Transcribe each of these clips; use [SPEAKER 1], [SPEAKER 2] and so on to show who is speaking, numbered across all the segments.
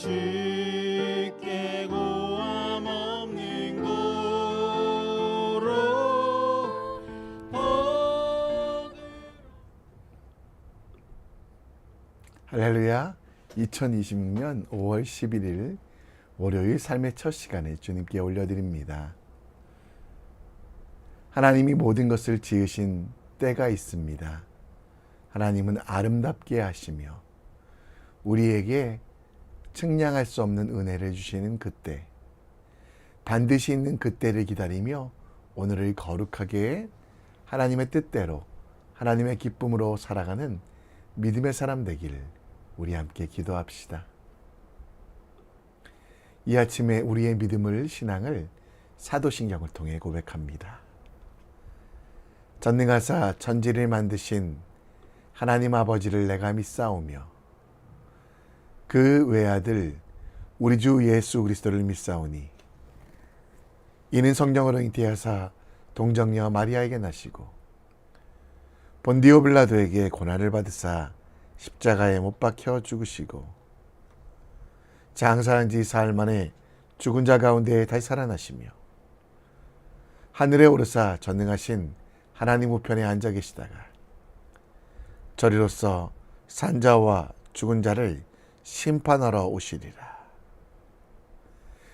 [SPEAKER 1] 쉽게 고함 없는 고로
[SPEAKER 2] 할렐루야. 2026년 5월 11일 월요일 삶의 첫 시간에 주님께 올려드립니다. 하나님이 모든 것을 지으신 때가 있습니다. 하나님은 아름답게 하시며 우리에게 측량할 수 없는 은혜를 주시는 그때, 반드시 있는 그때를 기다리며 오늘을 거룩하게 하나님의 뜻대로 하나님의 기쁨으로 살아가는 믿음의 사람 되기를 우리 함께 기도합시다. 이 아침에 우리의 믿음을, 신앙을 사도신경을 통해 고백합니다. 전능하사 천지를 만드신 하나님 아버지를 내가 믿사오며 그 외아들 우리 주 예수 그리스도를 믿사오니 이는 성령으로 잉태하사 동정녀 마리아에게 나시고 본디오 빌라도에게 고난을 받으사 십자가에 못 박혀 죽으시고 장사한 지 사흘 만에 죽은 자 가운데 다시 살아나시며 하늘에 오르사 전능하신 하나님 우편에 앉아 계시다가 저리로서 산자와 죽은 자를 심판하러 오시리라.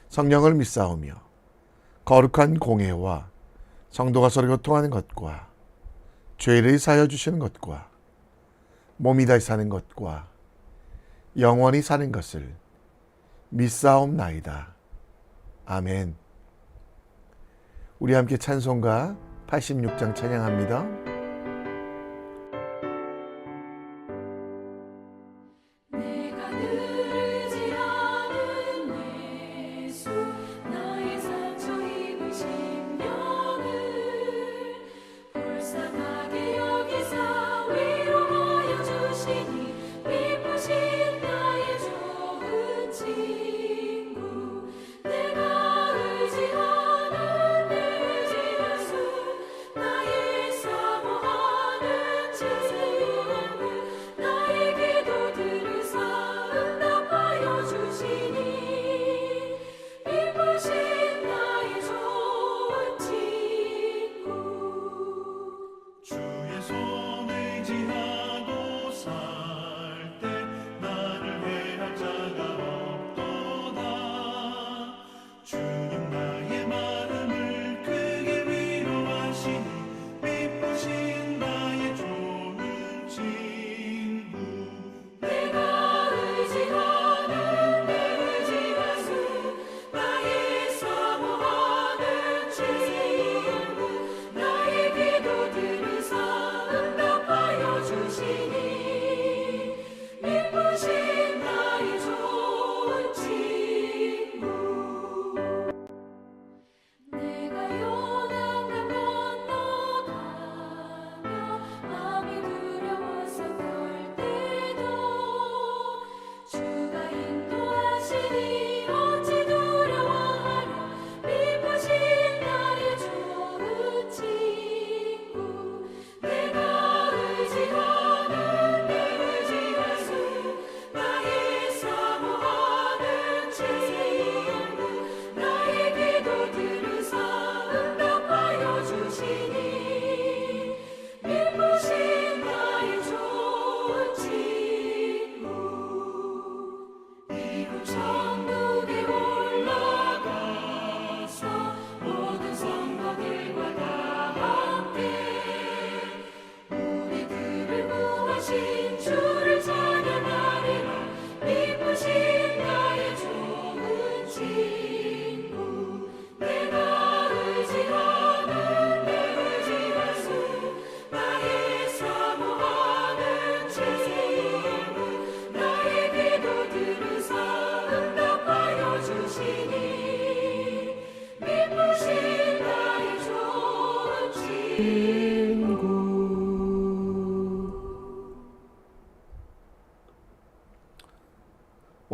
[SPEAKER 2] 성령을 믿사오며 거룩한 공회와 성도가 서로 교통하는 것과 죄를 사하여 주시는 것과 몸이 다시 사는 것과 영원히 사는 것을 믿사옵나이다. 아멘. 우리 함께 찬송가 86장 찬양합니다.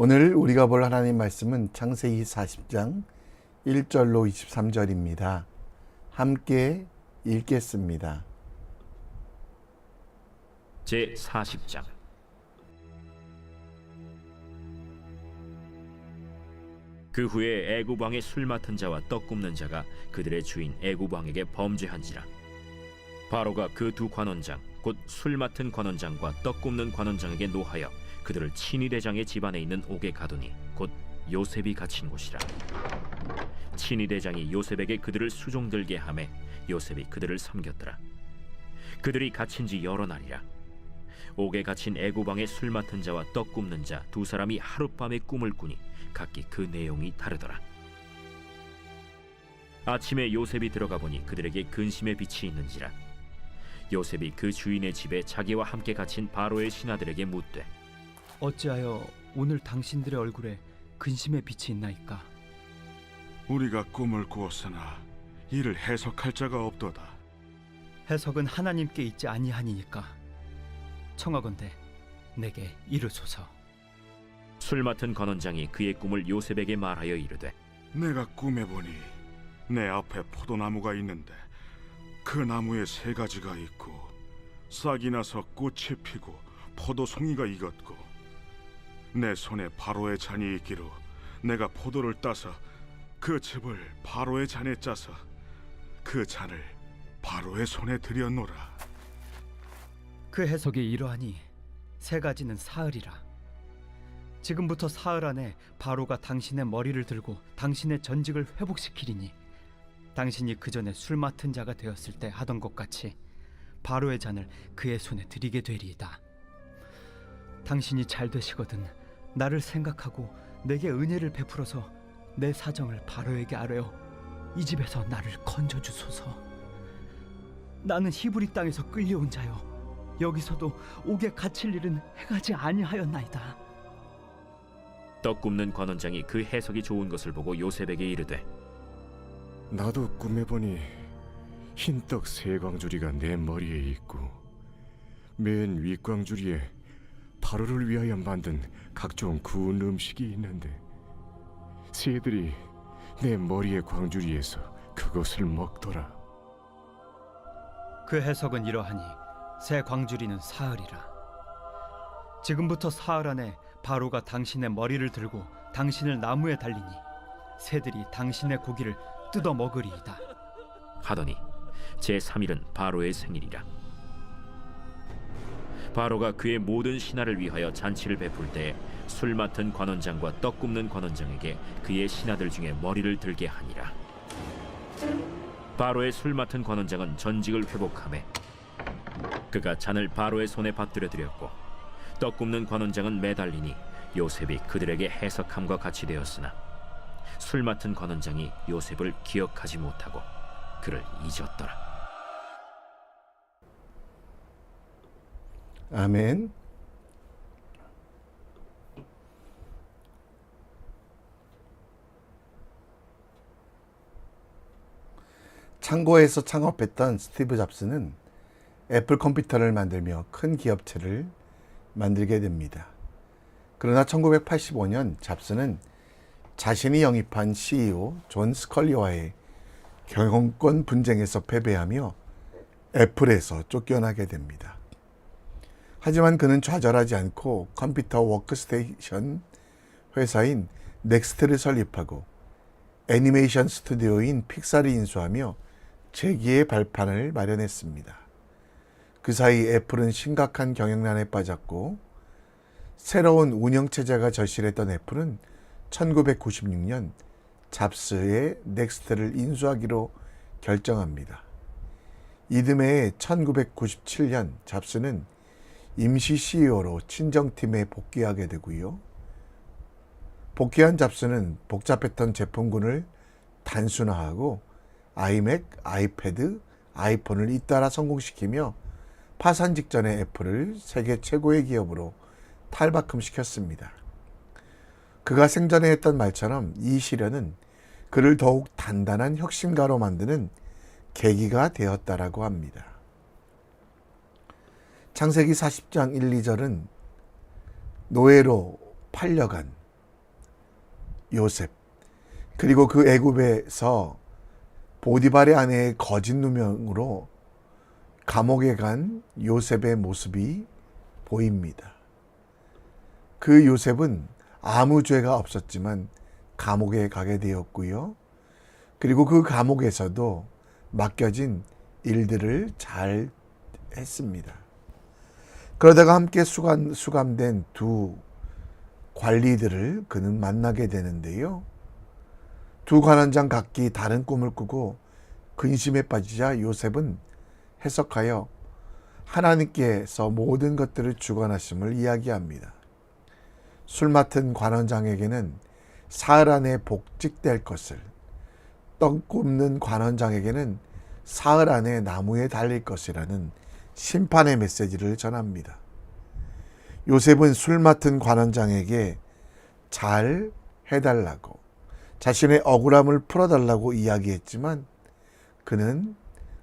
[SPEAKER 2] 오늘 우리가 볼 하나님 말씀은 창세기 40장 1절로 23절입니다. 함께 읽겠습니다.
[SPEAKER 3] 제40장 그 후에 애굽 왕의 술 맡은 자와 떡 굽는 자가 그들의 주인 애굽 왕에게 범죄한지라. 바로가 그 두 관원장 곧 술 맡은 관원장과 떡 굽는 관원장에게 노하여 그들을 친위 대장의 집안에 있는 옥에 가두니 곧 요셉이 갇힌 곳이라. 친위 대장이 요셉에게 그들을 수종들게 하매 요셉이 그들을 섬겼더라. 그들이 갇힌 지 여러 날이라. 옥에 갇힌 애굽 왕의 술 맡은 자와 떡 굽는 자 두 사람이 하룻밤에 꿈을 꾸니 각기 그 내용이 다르더라. 아침에 요셉이 들어가 보니 그들에게 근심의 빛이 있는지라. 요셉이 그 주인의 집에 자기와 함께 갇힌 바로의 신하들에게 묻되
[SPEAKER 4] 어찌하여 오늘 당신들의 얼굴에 근심의 빛이 있나이까?
[SPEAKER 1] 우리가 꿈을 꾸었으나 이를 해석할 자가 없도다.
[SPEAKER 4] 해석은 하나님께 있지 아니하니니까 청하건대 내게 이르소서.
[SPEAKER 3] 술 맡은 관원장이 그의 꿈을 요셉에게 말하여 이르되
[SPEAKER 1] 내가 꿈에 보니 내 앞에 포도나무가 있는데 그 나무에 세 가지가 있고 싹이 나서 꽃이 피고 포도송이가 익었고 내 손에 바로의 잔이 있기로 내가 포도를 따서 그 즙을 바로의 잔에 짜서 그 잔을 바로의 손에 들여놓으라.
[SPEAKER 4] 그 해석이 이러하니 세 가지는 사흘이라. 지금부터 사흘 안에 바로가 당신의 머리를 들고 당신의 전직을 회복시키리니 당신이 그 전에 술 맡은 자가 되었을 때 하던 것 같이 바로의 잔을 그의 손에 드리게 되리이다. 당신이 잘 되시거든 나를 생각하고 내게 은혜를 베풀어서 내 사정을 바로에게 아뢰어 이 집에서 나를 건져 주소서. 나는 히브리 땅에서 끌려온 자요 여기서도 옥에 갇힐 일은 행하지 아니하였나이다.
[SPEAKER 3] 떡 굽는 관원장이 그 해석이 좋은 것을 보고 요셉에게 이르되
[SPEAKER 5] 나도 꿈에 보니 흰떡 세 광주리가 내 머리에 있고 맨 윗광주리에 바로를 위하여 만든 각종 구운 음식이 있는데 새들이 내 머리의 광주리에서 그것을 먹더라.
[SPEAKER 4] 그 해석은 이러하니 새 광주리는 사흘이라. 지금부터 사흘 안에 바로가 당신의 머리를 들고 당신을 나무에 달리니 새들이 당신의 고기를 뜯어 먹으리이다.
[SPEAKER 3] 하더니 제3일은 바로의 생일이라. 바로가 그의 모든 신하를 위하여 잔치를 베풀 때에 술 맡은 관원장과 떡 굽는 관원장에게 그의 신하들 중에 머리를 들게 하니라. 바로의 술 맡은 관원장은 전직을 회복하매 그가 잔을 바로의 손에 받들어 드렸고 떡 굽는 관원장은 매달리니 요셉이 그들에게 해석함과 같이 되었으나 술 맡은 관원장이 요셉을 기억하지 못하고 그를 잊었더라.
[SPEAKER 2] 아멘. 창고에서 창업했던 스티브 잡스는 애플 컴퓨터를 만들며 큰 기업체를 만들게 됩니다. 그러나 1985년 잡스는 자신이 영입한 CEO 존 스컬리와의 경영권 분쟁에서 패배하며 애플에서 쫓겨나게 됩니다. 하지만 그는 좌절하지 않고 컴퓨터 워크스테이션 회사인 넥스트를 설립하고 애니메이션 스튜디오인 픽사를 인수하며 재기의 발판을 마련했습니다. 그 사이 애플은 심각한 경영난에 빠졌고 새로운 운영체제가 절실했던 애플은 1996년 잡스의 넥스트를 인수하기로 결정합니다. 이듬해 1997년 잡스는 임시 CEO로 친정팀에 복귀하게 되고요. 복귀한 잡스는 복잡했던 제품군을 단순화하고 아이맥, 아이패드, 아이폰을 잇따라 성공시키며 파산 직전의 애플을 세계 최고의 기업으로 탈바꿈시켰습니다. 그가 생전에 했던 말처럼 이 시련은 그를 더욱 단단한 혁신가로 만드는 계기가 되었다라고 합니다. 창세기 40장 1, 2절은 노예로 팔려간 요셉, 그리고 그 애굽에서 보디발의 아내의 거짓 누명으로 감옥에 간 요셉의 모습이 보입니다. 그 요셉은 아무 죄가 없었지만 감옥에 가게 되었고요. 그리고 그 감옥에서도 맡겨진 일들을 잘 했습니다. 그러다가 함께 수감된 두 관리들을 그는 만나게 되는데요. 두 관원장 각기 다른 꿈을 꾸고 근심에 빠지자 요셉은 해석하여 하나님께서 모든 것들을 주관하심을 이야기합니다. 술 맡은 관원장에게는 사흘 안에 복직될 것을, 떡 굽는 관원장에게는 사흘 안에 나무에 달릴 것이라는 심판의 메시지를 전합니다. 요셉은 술 맡은 관원장에게 잘 해달라고, 자신의 억울함을 풀어달라고 이야기했지만 그는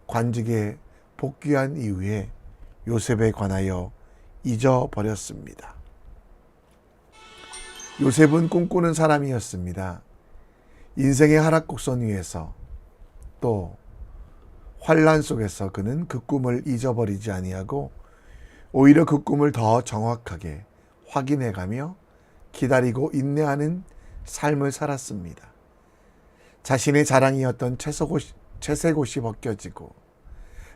[SPEAKER 2] 관직에 복귀한 이후에 요셉에 관하여 잊어버렸습니다. 요셉은 꿈꾸는 사람이었습니다. 인생의 하락곡선 위에서 또 환란 속에서 그는 그 꿈을 잊어버리지 아니하고 오히려 그 꿈을 더 정확하게 확인해가며 기다리고 인내하는 삶을 살았습니다. 자신의 자랑이었던 채색옷이 벗겨지고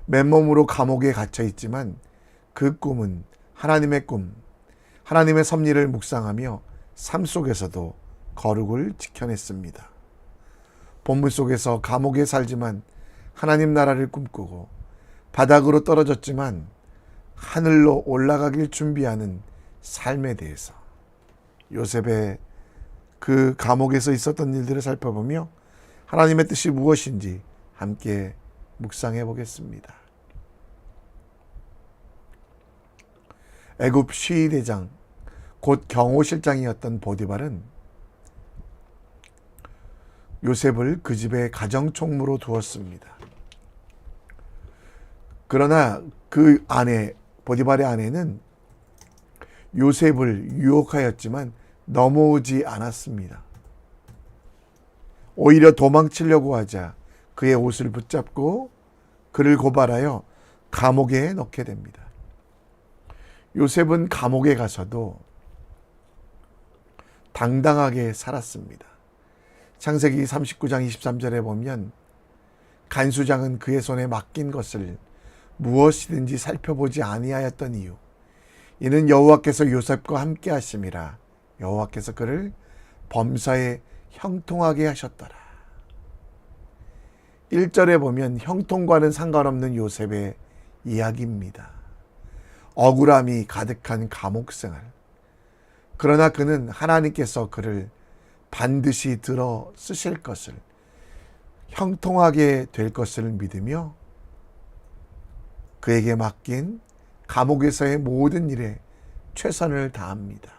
[SPEAKER 2] 맨몸으로 감옥에 갇혀 있지만 그 꿈은 하나님의 꿈, 하나님의 섭리를 묵상하며 삶 속에서도 거룩을 지켜냈습니다. 본문 속에서 감옥에 살지만 하나님 나라를 꿈꾸고 바닥으로 떨어졌지만 하늘로 올라가길 준비하는 삶에 대해서 요셉의 그 감옥에서 있었던 일들을 살펴보며 하나님의 뜻이 무엇인지 함께 묵상해 보겠습니다. 애굽 시위대장 곧 경호실장이었던 보디발은 요셉을 그 집의 가정총무로 두었습니다. 그러나 그 아내, 보디발의 아내는 요셉을 유혹하였지만 넘어오지 않았습니다. 오히려 도망치려고 하자 그의 옷을 붙잡고 그를 고발하여 감옥에 넣게 됩니다. 요셉은 감옥에 가서도 당당하게 살았습니다. 창세기 39장 23절에 보면 간수장은 그의 손에 맡긴 것을 무엇이든지 살펴보지 아니하였던 이유, 이는 여호와께서 요셉과 함께 하심이라. 여호와께서 그를 범사에 형통하게 하셨더라. 1절에 보면 형통과는 상관없는 요셉의 이야기입니다. 억울함이 가득한 감옥 생활. 그러나 그는 하나님께서 그를 반드시 들어 쓰실 것을, 형통하게 될 것을 믿으며 그에게 맡긴 감옥에서의 모든 일에 최선을 다합니다.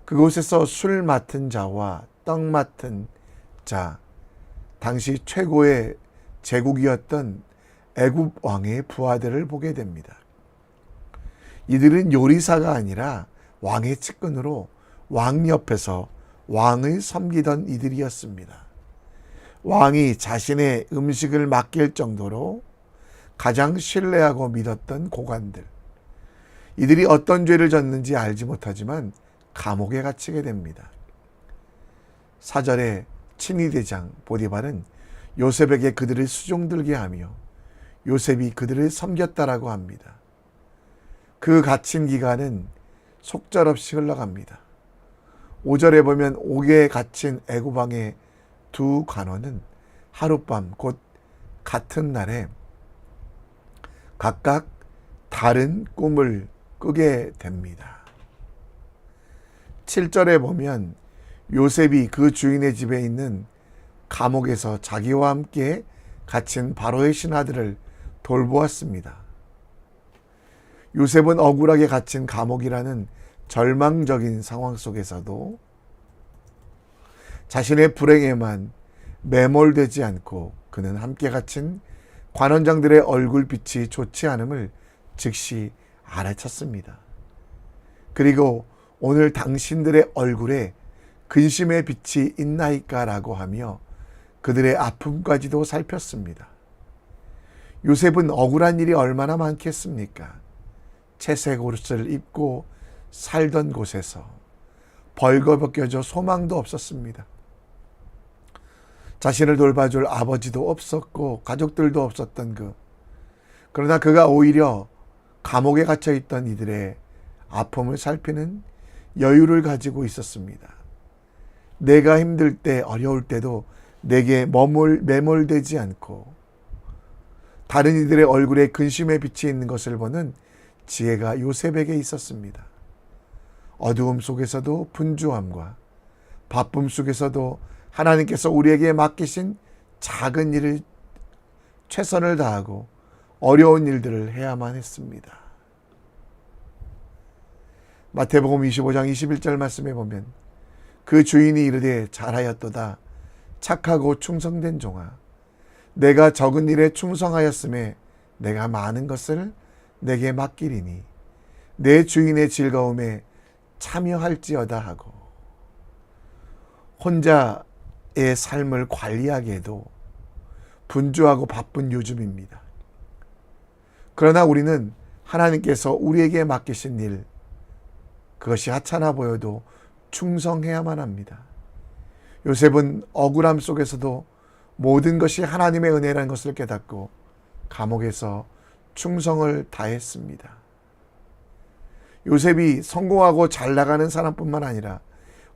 [SPEAKER 2] 그곳에서 술 맡은 자와 떡 맡은 자, 당시 최고의 제국이었던 애굽 왕의 부하들을 보게 됩니다. 이들은 요리사가 아니라 왕의 측근으로 왕 옆에서 왕을 섬기던 이들이었습니다. 왕이 자신의 음식을 맡길 정도로 가장 신뢰하고 믿었던 고관들. 이들이 어떤 죄를 졌는지 알지 못하지만 감옥에 갇히게 됩니다. 4절에 친위대장 보디발은 요셉에게 그들을 수종들게 하며 요셉이 그들을 섬겼다라고 합니다. 그 갇힌 기간은 속절없이 흘러갑니다. 5절에 보면 옥에 갇힌 애굽 왕의 두 관원은 하룻밤 곧 같은 날에 각각 다른 꿈을 꾸게 됩니다. 7절에 보면 요셉이 그 주인의 집에 있는 감옥에서 자기와 함께 갇힌 바로의 신하들을 돌보았습니다. 요셉은 억울하게 갇힌 감옥이라는 절망적인 상황 속에서도 자신의 불행에만 매몰되지 않고 그는 함께 갇힌 관원장들의 얼굴빛이 좋지 않음을 즉시 알아챘습니다. 그리고 오늘 당신들의 얼굴에 근심의 빛이 있나이까 라고 하며 그들의 아픔까지도 살폈습니다. 요셉은 억울한 일이 얼마나 많겠습니까? 채색 옷을 입고 살던 곳에서 벌거벗겨져 소망도 없었습니다. 자신을 돌봐줄 아버지도 없었고 가족들도 없었던 그러나 그가 오히려 감옥에 갇혀있던 이들의 아픔을 살피는 여유를 가지고 있었습니다. 내가 힘들 때 어려울 때도 내게 매몰되지 않고 다른 이들의 얼굴에 근심의 빛이 있는 것을 보는 지혜가 요셉에게 있었습니다. 어두움 속에서도 분주함과 바쁨 속에서도 하나님께서 우리에게 맡기신 작은 일을 최선을 다하고 어려운 일들을 해야만 했습니다. 마태복음 25장 21절 말씀에 보면 그 주인이 이르되 잘하였도다 착하고 충성된 종아 내가 적은 일에 충성하였음에 내가 많은 것을 내게 맡기리니 내 주인의 즐거움에 참여할지어다 하고 혼자의 삶을 관리하기에도 분주하고 바쁜 요즘입니다. 그러나 우리는 하나님께서 우리에게 맡기신 일 그것이 하찮아 보여도 충성해야만 합니다. 요셉은 억울함 속에서도 모든 것이 하나님의 은혜라는 것을 깨닫고 감옥에서 충성을 다했습니다. 요셉이 성공하고 잘 나가는 사람뿐만 아니라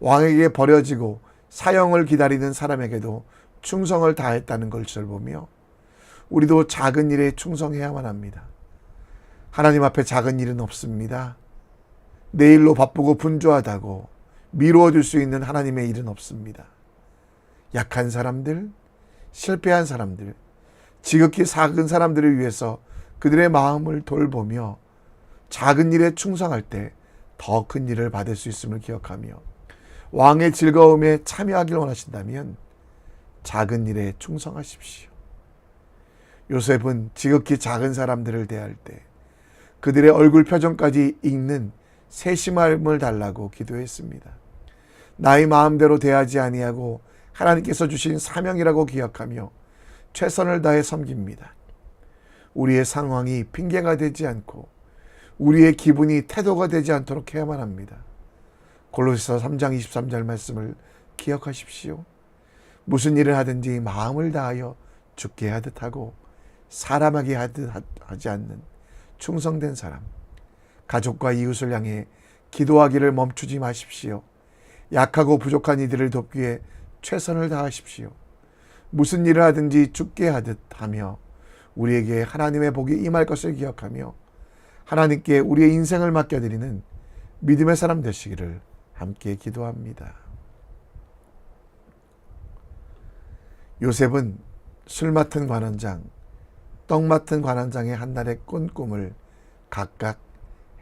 [SPEAKER 2] 왕에게 버려지고 사형을 기다리는 사람에게도 충성을 다했다는 것을 보며 우리도 작은 일에 충성해야만 합니다. 하나님 앞에 작은 일은 없습니다. 내 일로 바쁘고 분주하다고 미루어줄 수 있는 하나님의 일은 없습니다. 약한 사람들, 실패한 사람들, 지극히 작은 사람들을 위해서 그들의 마음을 돌보며 작은 일에 충성할 때 더 큰 일을 받을 수 있음을 기억하며 왕의 즐거움에 참여하길 원하신다면 작은 일에 충성하십시오. 요셉은 지극히 작은 사람들을 대할 때 그들의 얼굴 표정까지 읽는 세심함을 달라고 기도했습니다. 나의 마음대로 대하지 아니하고 하나님께서 주신 사명이라고 기억하며 최선을 다해 섬깁니다. 우리의 상황이 핑계가 되지 않고 우리의 기분이 태도가 되지 않도록 해야만 합니다. 골로새서 3장 23절 말씀을 기억하십시오. 무슨 일을 하든지 마음을 다하여 주께 하듯 하고 사람에게 하지 않는 충성된 사람, 가족과 이웃을 향해 기도하기를 멈추지 마십시오. 약하고 부족한 이들을 돕기 위해 최선을 다하십시오. 무슨 일을 하든지 주께 하듯 하며 우리에게 하나님의 복이 임할 것을 기억하며 하나님께 우리의 인생을 맡겨드리는 믿음의 사람 되시기를 함께 기도합니다. 요셉은 술 맡은 관원장, 떡 맡은 관원장의 한날의 꾼 꿈을 각각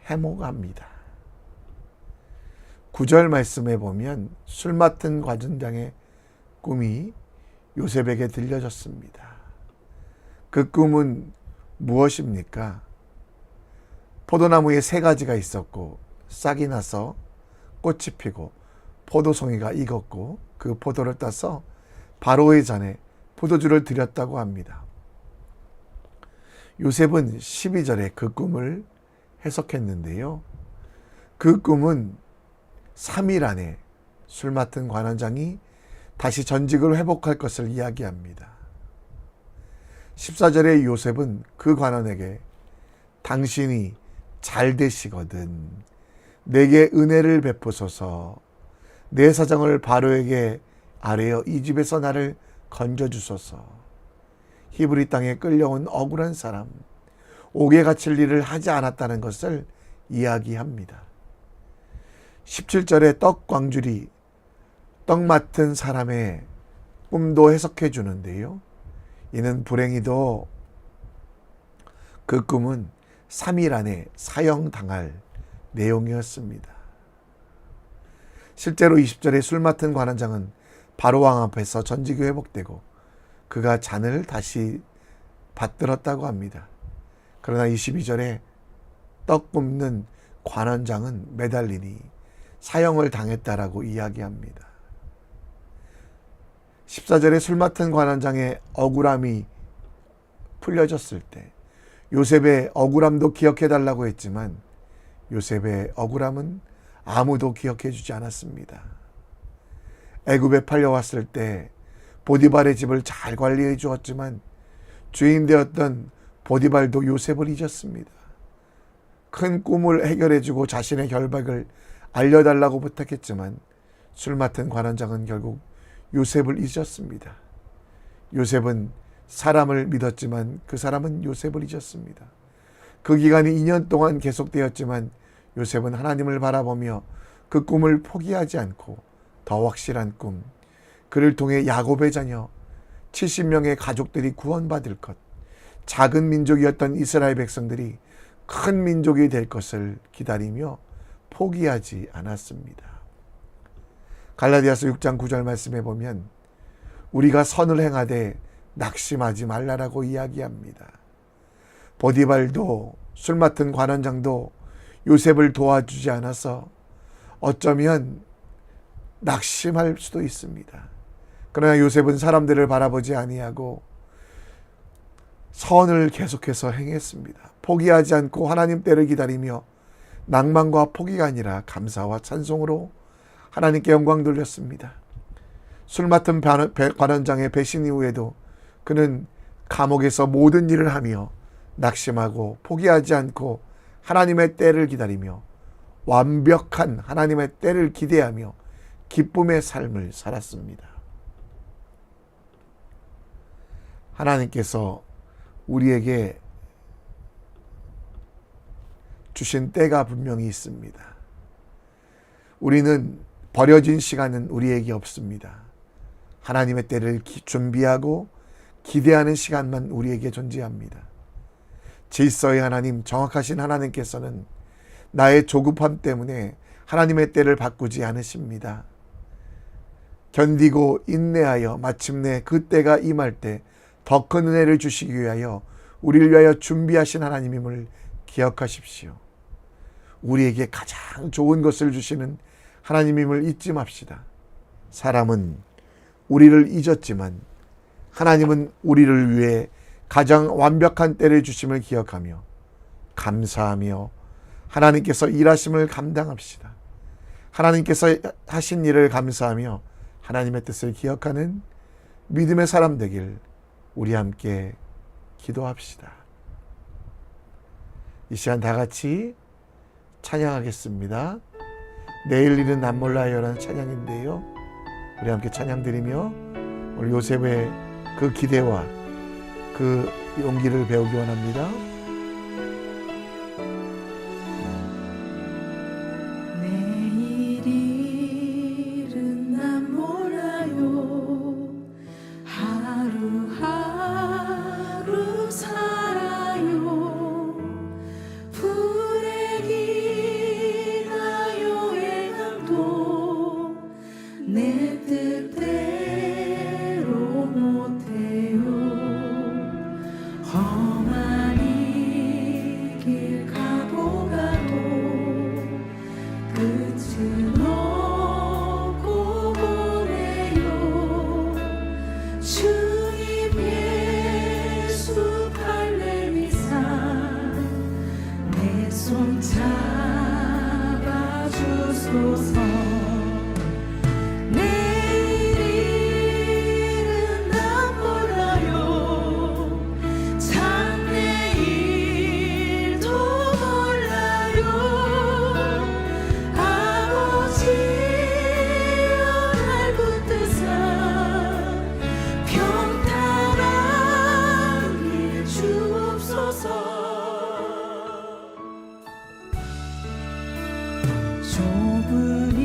[SPEAKER 2] 해몽합니다. 9절 말씀에 보면 술 맡은 관원장의 꿈이 요셉에게 들려졌습니다. 그 꿈은 무엇입니까? 포도나무에 3가지가 있었고 싹이 나서 꽃이 피고 포도송이가 익었고 그 포도를 따서 바로의 잔에 포도주를 드렸다고 합니다. 요셉은 12절에 그 꿈을 해석했는데요. 그 꿈은 3일 안에 술 맡은 관원장이 다시 전직을 회복할 것을 이야기합니다. 14절에 요셉은 그 관원에게 당신이 잘 되시거든 내게 은혜를 베푸소서 내 사정을 바로에게 아뢰어 이 집에서 나를 건져주소서 히브리 땅에 끌려온 억울한 사람 옥에 갇힐 일을 하지 않았다는 것을 이야기합니다. 17절에 떡 광주리 떡 맡은 사람의 꿈도 해석해 주는데요. 이는 불행히도 그 꿈은 3일 안에 사형당할 내용이었습니다. 실제로 20절에 술 맡은 관원장은 바로왕 앞에서 전직이 회복되고 그가 잔을 다시 받들었다고 합니다. 그러나 22절에 떡 굽는 관원장은 매달리니 사형을 당했다라고 이야기합니다. 14절에 술 맡은 관원장의 억울함이 풀려졌을 때 요셉의 억울함도 기억해달라고 했지만 요셉의 억울함은 아무도 기억해 주지 않았습니다. 애굽에 팔려왔을 때 보디발의 집을 잘 관리해 주었지만 주인 되었던 보디발도 요셉을 잊었습니다. 큰 꿈을 해결해 주고 자신의 결박을 알려달라고 부탁했지만 술 맡은 관원장은 결국 요셉을 잊었습니다. 요셉은 사람을 믿었지만 그 사람은 요셉을 잊었습니다. 그 기간이 2년 동안 계속되었지만 요셉은 하나님을 바라보며 그 꿈을 포기하지 않고 더 확실한 꿈, 그를 통해 야곱의 자녀 70명의 가족들이 구원받을 것, 작은 민족이었던 이스라엘 백성들이 큰 민족이 될 것을 기다리며 포기하지 않았습니다. 갈라디아서 6장 9절 말씀에 보면 우리가 선을 행하되 낙심하지 말라라고 이야기합니다. 보디발도 술 맡은 관원장도 요셉을 도와주지 않아서 어쩌면 낙심할 수도 있습니다. 그러나 요셉은 사람들을 바라보지 아니하고 선을 계속해서 행했습니다. 포기하지 않고 하나님 때를 기다리며 낭만과 포기가 아니라 감사와 찬송으로 하나님께 영광 돌렸습니다. 술 맡은 관원장의 배신 이후에도 그는 감옥에서 모든 일을 하며 낙심하고 포기하지 않고 하나님의 때를 기다리며 완벽한 하나님의 때를 기대하며 기쁨의 삶을 살았습니다. 하나님께서 우리에게 주신 때가 분명히 있습니다. 우리는 버려진 시간은 우리에게 없습니다. 하나님의 때를 준비하고 기대하는 시간만 우리에게 존재합니다. 질서의 하나님, 정확하신 하나님께서는 나의 조급함 때문에 하나님의 때를 바꾸지 않으십니다. 견디고 인내하여 마침내 그 때가 임할 때 더 큰 은혜를 주시기 위하여 우리를 위하여 준비하신 하나님임을 기억하십시오. 우리에게 가장 좋은 것을 주시는 하나님임을 잊지 맙시다. 사람은 우리를 잊었지만 하나님은 우리를 위해 가장 완벽한 때를 주심을 기억하며 감사하며 하나님께서 일하심을 감당합시다. 하나님께서 하신 일을 감사하며 하나님의 뜻을 기억하는 믿음의 사람 되길 우리 함께 기도합시다. 이 시간 다 같이 찬양하겠습니다. 내일 일은 난 몰라요라는 찬양인데요. 우리 함께 찬양 드리며 오늘 요셉의 그 기대와 그 용기를 배우기 원합니다.
[SPEAKER 6] 내일 일은 난 몰라요. 하루하루 살아요. 불에 기나요 행함도 내 뜻대로 못해요. 험한 이 길 가고 가도 끝은 없고 보내요. 주님 예수 할렐루야 내 손 잡아주소서. 내일은 난 몰라요. 장래일도 몰라요. 아버지 날 붙드사 평탄하게 주옵소서. 좁은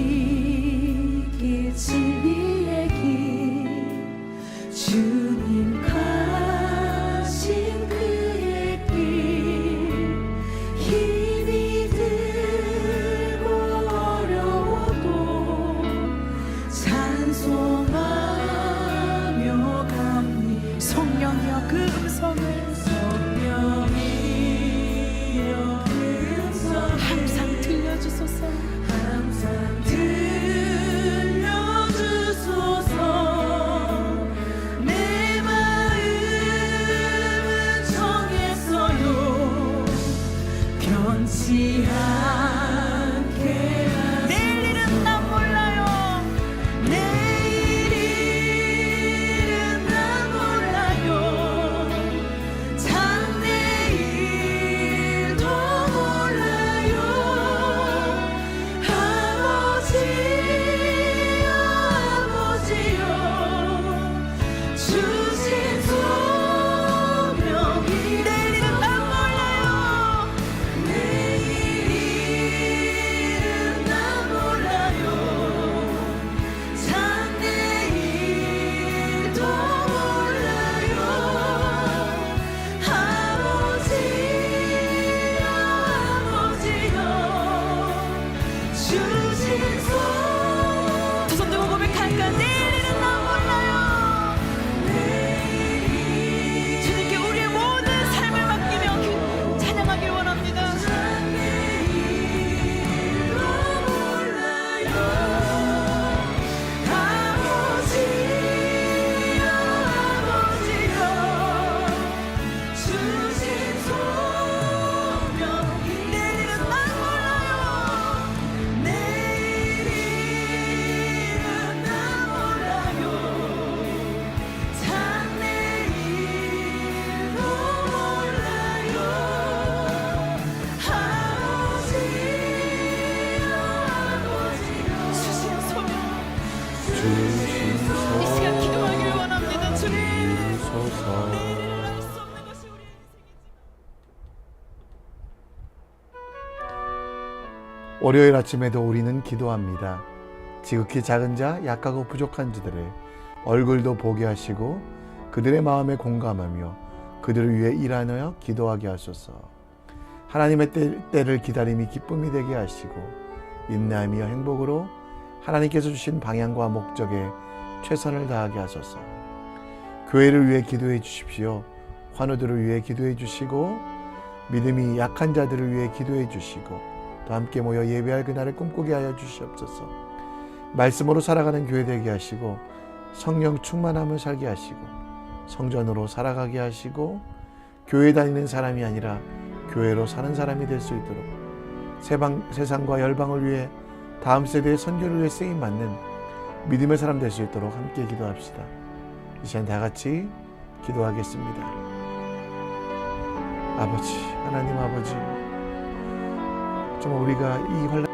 [SPEAKER 6] 이 시간 기도하길 원합니다, 주님.
[SPEAKER 2] 주소서.
[SPEAKER 6] 내일을 알 수 없는 것이 우리
[SPEAKER 2] 월요일 아침에도 우리는 기도합니다. 지극히 작은 자, 약하고 부족한 자들의 얼굴도 보게 하시고 그들의 마음에 공감하며 그들을 위해 일하여 기도하게 하소서. 하나님의 때를 기다림이 기쁨이 되게 하시고 인내하며 행복으로 하나님께서 주신 방향과 목적에 최선을 다하게 하소서. 교회를 위해 기도해 주십시오. 환우들을 위해 기도해 주시고 믿음이 약한 자들을 위해 기도해 주시고 또 함께 모여 예배할 그날을 꿈꾸게 하여 주시옵소서. 말씀으로 살아가는 교회 되게 하시고 성령 충만함을 살게 하시고 성전으로 살아가게 하시고 교회 다니는 사람이 아니라 교회로 사는 사람이 될 수 있도록 세상과 열방을 위해 다음 세대의 선교를 위해 쓰임받는 믿음의 사람 될 수 있도록 함께 기도합시다. 이 시간 다 같이 기도하겠습니다. 아버지, 하나님 아버지, 정말 우리가 이 환란